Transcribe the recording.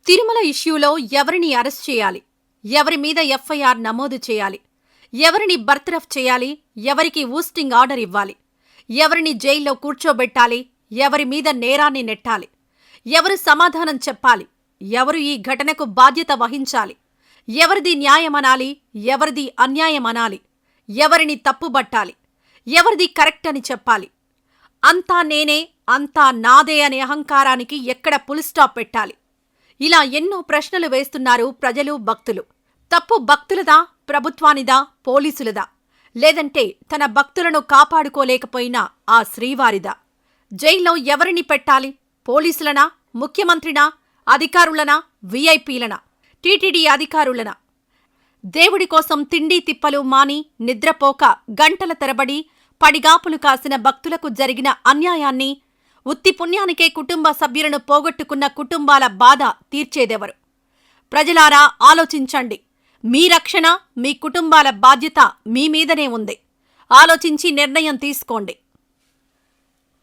తిరుమల ఇష్యూలో ఎవరిని అరెస్ట్ చేయాలి? ఎవరి మీద ఎఫ్ఐఆర్ నమోదు చేయాలి? ఎవరిని బర్తరఫ్ చేయాలి? ఎవరికి ఊస్టింగ్ ఆర్డర్ ఇవ్వాలి? ఎవరిని జైల్లో కూర్చోబెట్టాలి? ఎవరి మీద నేరాన్ని నెట్టాలి? ఎవరు సమాధానం చెప్పాలి? ఎవరు ఈ ఘటనకు బాధ్యత వహించాలి? ఎవరిది న్యాయమనాలి? ఎవరిది అన్యాయమనాలి? ఎవరిని తప్పుబట్టాలి? ఎవరిది కరెక్ట్ అని చెప్పాలి? అంతా నేనే, అంతా నాదే అనే అహంకారానికి ఎక్కడ పులిస్టాప్ పెట్టాలి? ఇలా ఎన్నో ప్రశ్నలు వేస్తున్నారు ప్రజలు, భక్తులు. తప్పు భక్తులదా, ప్రభుత్వానిదా, పోలీసులదా? లేదంటే తన భక్తులను కాపాడుకోలేకపోయినా ఆ శ్రీవారిదా? జైల్లో ఎవరిని పెట్టాలి? పోలీసులనా, ముఖ్యమంత్రినా, అధికారులనా, విఐపీలనా, టీటీడీ అధికారులనా? దేవుడి కోసం తిండి తిప్పలు మాని నిద్రపోక గంటల తరబడి పడిగాపులు కాసిన భక్తులకు జరిగిన అన్యాయాన్ని, ఉత్తి పుణ్యానికే కుటుంబ సభ్యులను పోగొట్టుకున్న కుటుంబాల బాధ తీర్చేదెవరు? ప్రజలారా ఆలోచించండి. మీ రక్షణ, మీ కుటుంబాల బాధ్యత మీ మీదనే ఉంది. ఆలోచించి నిర్ణయం తీసుకోండి.